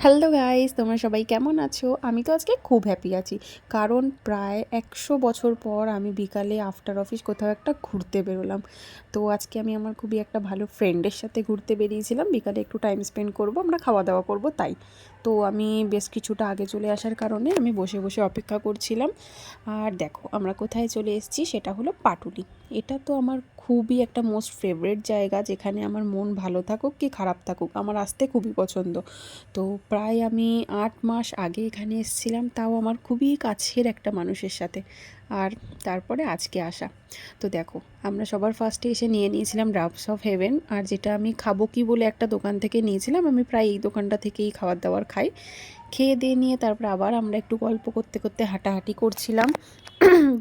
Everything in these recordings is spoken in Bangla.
হ্যালো গাইস, তোমরা সবাই কেমন আছো? আমি তো আজকে খুব হ্যাপি আছি, কারণ প্রায় 100 বছর পর আমি বিকালে আফটার অফিস কোথাও একটা ঘুরতে বেরোলাম। তো আজকে আমি আমার খুবই একটা ভালো ফ্রেন্ডের সাথে ঘুরতে বেরিয়েছিলাম। বিকালে একটু টাইম স্পেন্ড করব, আমরা খাওয়া দাওয়া করব তাই। তো আমি বেশ কিছুটা আগে চলে আসার কারণে আমি বসে বসে অপেক্ষা করছিলাম। আর দেখো আমরা কোথায় চলে এসেছি, সেটা হলো পাটুলি। এটা তো আমার খুবই একটা মোস্ট ফেভারিট জায়গা, যেখানে আমার মন ভালো থাকুক কি খারাপ থাকুক আমার আসতে খুবই পছন্দ। তো প্রায় আমি ৮ মাস আগে এখানে এসেছিলাম, তাও আমার খুবই কাছের একটা মানুষের সাথে। আর তারপরে আজকে আসা। তো দেখো আমরা সবার ফার্স্টে এসে নিয়ে নিয়েছিলাম ড্রাপস অফ হেভেন, আর যেটা আমি খাবো কি বলে একটা দোকান থেকে নিয়েছিলাম। আমি প্রায় এই দোকানটা থেকেই খাবার দাবার খাই। খেয়ে দিয়ে নিয়ে তারপর আবার আমরা একটু গল্প করতে করতে হাঁটাহাঁটি করছিলাম।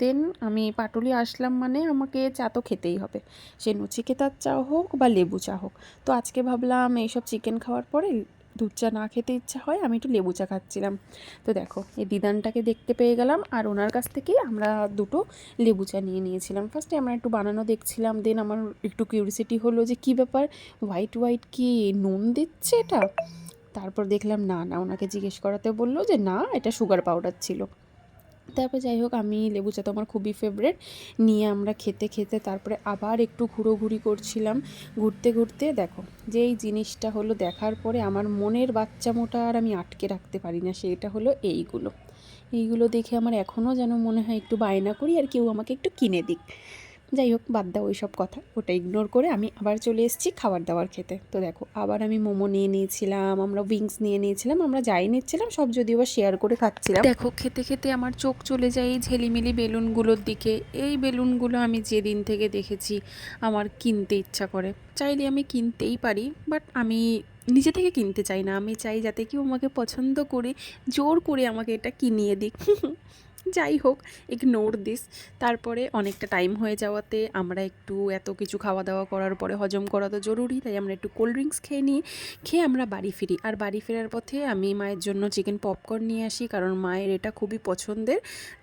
দেন আমি পাটুলি আসলাম মানে আমাকে চা তো খেতেই হবে, সে নচিকেতার চা হোক বা লেবু চা হোক। তো আজকে ভাবলাম এইসব চিকেন খাওয়ার পরে দুধ চা না খেতে ইচ্ছা হয়, আমি একটু লেবু চা খাচ্ছিলাম। তো দেখো এই দিদানটাকে দেখতে পেয়ে গেলাম, আর ওনার কাছ থেকেই আমরা দুটো লেবু চা নিয়ে নিয়েছিলাম। ফার্স্টে আমরা একটু বানানো দেখছিলাম, দেন আমার একটু কিউরিসিটি হলো যে কী ব্যাপার, হোয়াইট হোয়াইট কি নুন দিচ্ছে এটা। তারপর দেখলাম না না, ওনাকে জিজ্ঞেস করাতে বললো যে না, এটা সুগার পাউডার ছিল। তারপরে যাই হোক, আমি লেবু চা তো আমার খুবই ফেভারেট। নিয়ে আমরা খেতে খেতে তারপরে আবার একটু ঘুরোঘুরি করছিলাম। ঘুরতে ঘুরতে দেখো যেই জিনিসটা হলো, দেখার পরে আমার মনের বাচ্চামোটা আর আমি আটকে রাখতে পারি না, সেটা হলো এইগুলো দেখে আমার এখনও যেন মনে হয় একটু বায়না করি আর কেউ আমাকে একটু কিনে দিক। যাই হোক, বাদ দাও ওই সব কথা, ওটা ইগনোর করে আমি আবার চলে এসেছি খাবার দাবার খেতে। তো দেখো আবার আমি মোমো নিয়ে নিয়েছিলাম, আমরা উইংস নিয়ে নিয়েছিলাম, আমরা যাই নিচ্ছিলাম সব যদিও বা শেয়ার করে খাচ্ছিলাম। দেখো খেতে খেতে আমার চোখ চলে যায় এই ঝিলিমিলি বেলুনগুলোর দিকে। এই বেলুনগুলো আমি যেদিন থেকে দেখেছি আমার কিনতে ইচ্ছা করে। চাইলে আমি কিনতেই পারি, বাট আমি নিজে থেকে কিনতে চাই না। আমি চাই যাতে কেউ আমাকে পছন্দ করে জোর করে আমাকে এটা কিনিয়ে দিক। যাই হোক, ইগনোর দিস। তারপরে অনেকটা টাইম হয়ে যাওয়াতে আমরা একটু এত কিছু খাওয়া দাওয়া করার পরে হজম করা তো জরুরি, তাই আমরা একটু কোল্ড ড্রিঙ্কস খেয়ে নিই। খেয়ে আমরা বাড়ি ফিরি। আর বাড়ি ফেরার পথে আমি মায়ের জন্য চিকেন পপকর্ন নিয়ে আসি, কারণ মায়ের এটা খুবই পছন্দের।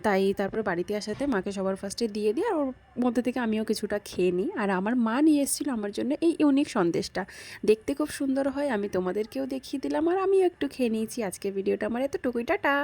তাই তারপরে বাড়িতে আসাতে মাকে সবার ফার্স্টে দিয়ে দিই, আর ওর মধ্যে থেকে আমিও কিছুটা খেয়ে নিই। আর আমার মা নিয়ে এসেছিলো আমার জন্য এই ইউনিক সন্দেশটা, দেখতে খুব সুন্দর হয়। আমি তোমাদেরকেও দেখিয়ে দিলাম, আর আমিও একটু খেয়ে নিয়েছি। আজকে ভিডিওটা আমার এতটুকুই, টাটা।